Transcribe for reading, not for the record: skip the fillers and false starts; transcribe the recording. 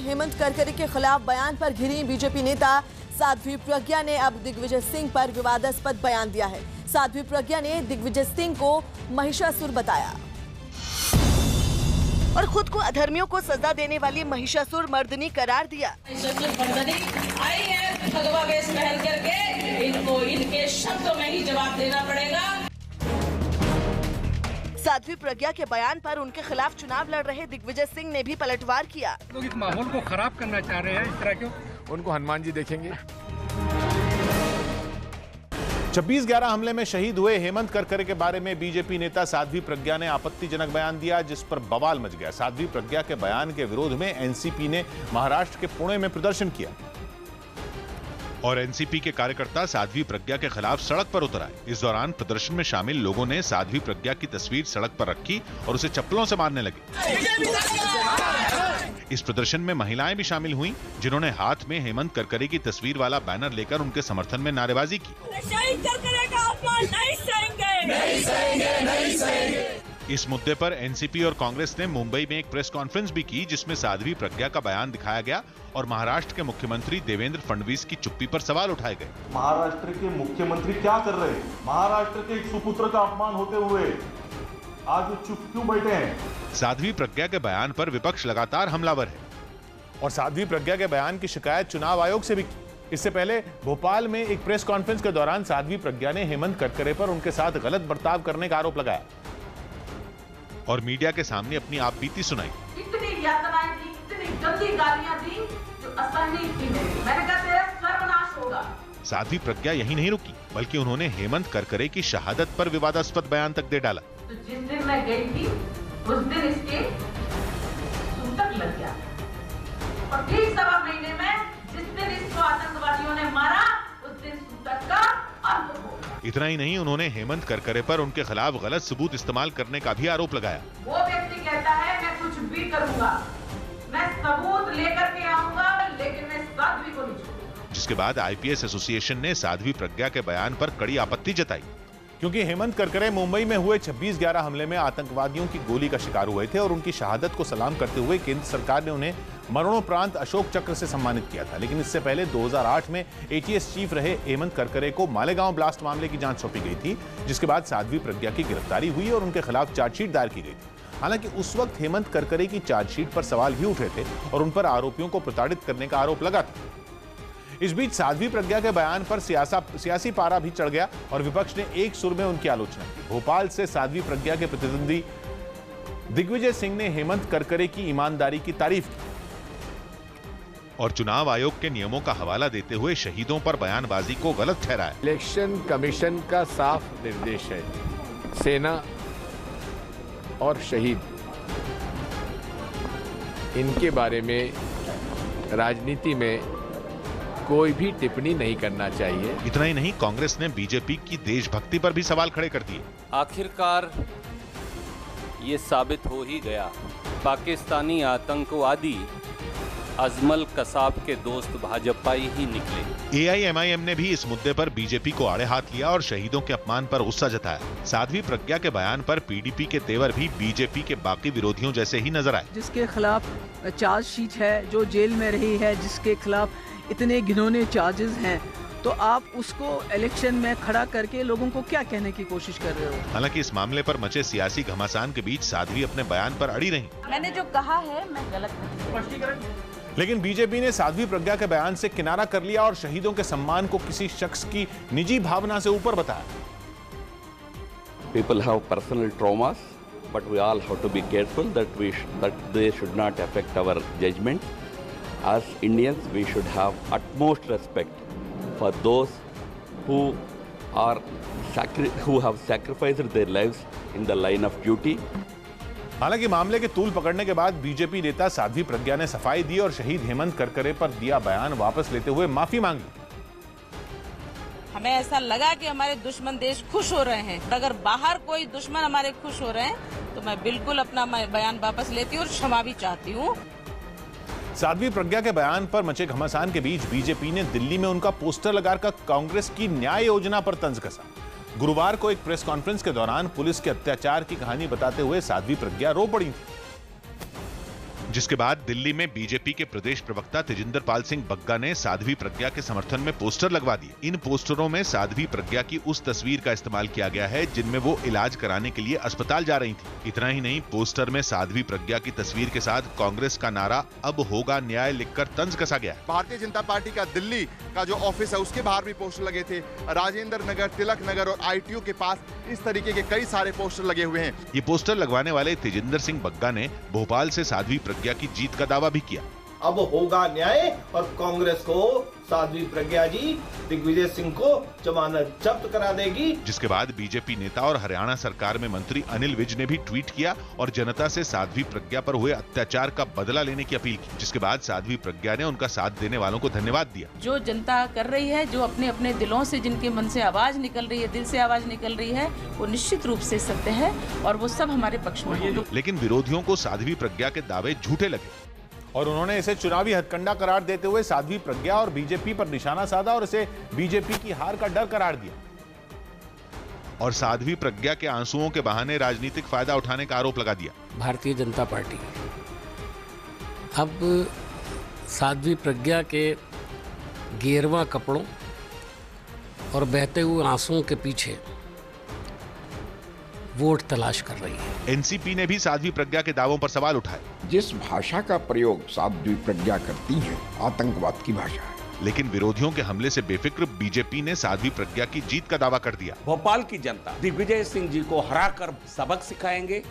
हेमंत करकरे के खिलाफ बयान पर घिरी बीजेपी नेता साध्वी प्रज्ञा ने अब दिग्विजय सिंह पर विवादास्पद बयान दिया है। साध्वी प्रज्ञा ने दिग्विजय सिंह को महिषासुर बताया और खुद को अधर्मियों को सजा देने वाली महिषासुर मर्दनी करार दिया। आई है भगवा वेश पहन करके, इनको इनके शब्दों में ही जवाब देना पड़ेगा। साध्वी प्रज्ञा के बयान पर उनके खिलाफ चुनाव लड़ रहे दिग्विजय सिंह ने भी पलटवार किया। लोग इस माहौल को खराब करना चाह रहे हैं, इस तरह क्यों? उनको हनुमान जी देखेंगे। 26/11 हमले में शहीद हुए हेमंत करकरे के बारे में बीजेपी नेता साध्वी प्रज्ञा ने आपत्तिजनक बयान दिया, जिस पर बवाल मच गया। साध्वी प्रज्ञा के बयान के विरोध में एनसीपी ने महाराष्ट्र के पुणे में प्रदर्शन किया और एनसीपी के कार्यकर्ता साध्वी प्रज्ञा के खिलाफ सड़क पर उतर आए। इस दौरान प्रदर्शन में शामिल लोगों ने साध्वी प्रज्ञा की तस्वीर सड़क पर रखी और उसे चप्पलों से मारने लगे। इस प्रदर्शन में महिलाएं भी शामिल हुईं, जिन्होंने हाथ में हेमंत करकरे की तस्वीर वाला बैनर लेकर उनके समर्थन में नारेबाजी की। शहीद करकरे का अपमान नहीं सहेंगे, नहीं सहेंगे, नहीं सहेंगे। इस मुद्दे पर एनसीपी और कांग्रेस ने मुंबई में एक प्रेस कॉन्फ्रेंस भी की, जिसमें साध्वी प्रज्ञा का बयान दिखाया गया और महाराष्ट्र के मुख्यमंत्री देवेंद्र फडणवीस की चुप्पी पर सवाल उठाए गए। महाराष्ट्र के मुख्यमंत्री क्या कर रहे हैं? महाराष्ट्र के एक सुपुत्र का अपमान होते हुए आज वो चुप क्यों बैठे हैं? साध्वी प्रज्ञा के बयान पर विपक्ष लगातार हमलावर है और साध्वी प्रज्ञा के बयान की शिकायत चुनाव आयोग से भी की। इससे पहले भोपाल में एक प्रेस कॉन्फ्रेंस के दौरान साध्वी प्रज्ञा ने हेमंत करकरे पर उनके साथ गलत बर्ताव करने का आरोप लगाया और मीडिया के सामने अपनी आपबीती सुनाई। इतनी यातनाएं दी, इतनी गंदी गालियां दी जो असहनीय थी। मैंने कहा तेरा सर्वनाश होगा। साध्वी प्रज्ञा यही नहीं रुकी, बल्कि उन्होंने हेमंत करकरे की शहादत पर विवादास्पद बयान तक दे डाला। तो जिस दिन मैं गई थी उस दिन इसके सूतक लग गया और ठीक 1.25 महीने में जिस दिन इसको आतंकवादियों ने मारा उस दिन सूतक का अंत हो गया। इतना ही नहीं, उन्होंने हेमंत करकरे पर उनके खिलाफ गलत सबूत इस्तेमाल करने का भी आरोप लगाया। वो व्यक्ति कहता है मैं कुछ भी करूंगा, मैं सबूत लेकर के आऊंगा, लेकिन मैं साध्वी को नहीं छोड़ूंगा। जिसके बाद आईपीएस एसोसिएशन ने साध्वी प्रज्ञा के बयान पर कड़ी आपत्ति जताई, क्योंकि हेमंत करकरे मुंबई में हुए 26/11 हमले में आतंकवादियों की गोली का शिकार हुए थे और उनकी शहादत को सलाम करते हुए केंद्र सरकार ने उन्हें मरणोपरांत अशोक चक्र से सम्मानित किया था। लेकिन इससे पहले 2008 में एटीएस चीफ रहे हेमंत करकरे को मालेगांव ब्लास्ट मामले की जांच सौंपी गई थी, जिसके बाद साध्वी प्रज्ञा की गिरफ्तारी हुई और उनके खिलाफ चार्जशीट दायर की गई थी। हालांकि उस वक्त हेमंत करकरे की चार्जशीट पर सवाल भी उठे थे और उन पर आरोपियों को प्रताड़ित करने का आरोप लगा था। इस बीच साध्वी प्रज्ञा के बयान पर सियासी पारा भी चढ़ गया और विपक्ष ने एक सुर में उनकी आलोचना की। भोपाल से साध्वी प्रज्ञा के प्रतिद्वंदी दिग्विजय सिंह ने हेमंत करकरे की ईमानदारी की तारीफ की और चुनाव आयोग के नियमों का हवाला देते हुए शहीदों पर बयानबाजी को गलत ठहराया। इलेक्शन कमीशन का साफ निर्देश है, सेना और शहीद इनके बारे में राजनीति में कोई भी टिप्पणी नहीं करना चाहिए। इतना ही नहीं, कांग्रेस ने बीजेपी की देशभक्ति पर भी सवाल खड़े कर दिए। आखिरकार ये साबित हो ही गया, पाकिस्तानी आतंकवादी अजमल कसाब के दोस्त भाजपा ही निकले। एआईएमआईएम ने भी इस मुद्दे पर बीजेपी को आड़े हाथ लिया और शहीदों के अपमान पर गुस्सा जताया। साध्वी प्रज्ञा के बयान पर पीडीपी के तेवर भी बीजेपी के बाकी विरोधियों जैसे ही नजर आए। जिसके खिलाफ चार्जशीट है, जो जेल में रही है, जिसके खिलाफ इतने घिनौने चार्जेस हैं, तो आप उसको इलेक्शन में खड़ा करके लोगों को क्या कहने की कोशिश कर रहे हो? हालांकि इस मामले पर मचे सियासी घमासान के बीच साध्वी अपने बयान पर अड़ी रही। मैंने जो कहा है मैं गलत नहीं। लेकिन बीजेपी ने साध्वी प्रज्ञा के बयान से किनारा कर लिया और शहीदों के सम्मान को किसी शख्स की निजी भावना से ऊपर बताया। People have personal traumas, but we all have to be careful that they should not affect our judgment. As Indians, we should have utmost respect for those who have sacrificed their lives in the line of duty. हालांकि मामले के तूल पकड़ने के बाद BJP नेता साध्वी प्रज्ञा ने सफाई दी और शहीद हेमंत करकरे पर दिया बयान वापस लेते हुए माफी मांगी। हमें ऐसा लगा कि हमारे दुश्मन देश खुश हो रहे हैं, अगर बाहर कोई दुश्मन हमारे खुश हो रहे हैं तो मैं बिल्कुल अपना बयान वापस लेती हूँ और क्षमा भी चाहती हूँ। साध्वी प्रज्ञा के बयान पर मचे घमासान के बीच बीजेपी ने दिल्ली में उनका पोस्टर लगाकर कांग्रेस की न्याय योजना पर तंज कसा। गुरुवार को एक प्रेस कॉन्फ्रेंस के दौरान पुलिस के अत्याचार की कहानी बताते हुए साध्वी प्रज्ञा रो पड़ी थी। जिसके बाद दिल्ली में बीजेपी के प्रदेश प्रवक्ता तेजिंदर पाल सिंह बग्गा ने साध्वी प्रज्ञा के समर्थन में पोस्टर लगवा दिए। इन पोस्टरों में साध्वी प्रज्ञा की उस तस्वीर का इस्तेमाल किया गया है जिनमें वो इलाज कराने के लिए अस्पताल जा रही थी। इतना ही नहीं, पोस्टर में साध्वी प्रज्ञा की तस्वीर के साथ कांग्रेस का नारा अब होगा न्याय लिखकर तंज कसा गया है। भारतीय जनता पार्टी का दिल्ली का जो ऑफिस है उसके बाहर भी पोस्टर लगे थे। राजेंद्र नगर, तिलक नगर और ITO के पास इस तरीके के कई सारे पोस्टर लगे हुए हैं। ये पोस्टर लगवाने वाले तेजिंदर सिंह बग्गा ने भोपाल से साध्वी प्रज्ञा की जीत का दावा भी किया। अब होगा न्याय और कांग्रेस को साध्वी प्रज्ञा जी दिग्विजय सिंह को जमानत जब्त करा देगी। जिसके बाद बीजेपी नेता और हरियाणा सरकार में मंत्री अनिल विज ने भी ट्वीट किया और जनता से साध्वी प्रज्ञा पर हुए अत्याचार का बदला लेने की अपील की। जिसके बाद साध्वी प्रज्ञा ने उनका साथ देने वालों को धन्यवाद दिया। जो जनता कर रही है, जो अपने अपने दिलों से, जिनके मन से आवाज निकल रही है, दिल से आवाज निकल रही है, वो निश्चित रूप से सत्य है और वो सब हमारे पक्ष में है। लेकिन विरोधियों को साध्वी प्रज्ञा के दावे झूठे लगे और उन्होंने इसे चुनावी हथकंडा करार देते हुए साध्वी प्रज्ञा और बीजेपी पर निशाना साधा और इसे बीजेपी की हार का डर करार दिया। और साध्वी प्रज्ञा के आंसुओं के बहाने राजनीतिक फायदा उठाने का आरोप लगा दिया। भारतीय जनता पार्टी अब साध्वी प्रज्ञा के गेरवा कपड़ों और बहते हुए आंसुओं के पीछे वोट तलाश कर रही है। एनसीपी ने भी साध्वी प्रज्ञा के दावों पर सवाल उठाए। जिस भाषा का प्रयोग साध्वी प्रज्ञा करती हैं, आतंकवाद की भाषा है। लेकिन विरोधियों के हमले से बेफिक्र बीजेपी ने साध्वी प्रज्ञा की जीत का दावा कर दिया। भोपाल की जनता दिग्विजय सिंह जी को हराकर सबक सिखाएंगे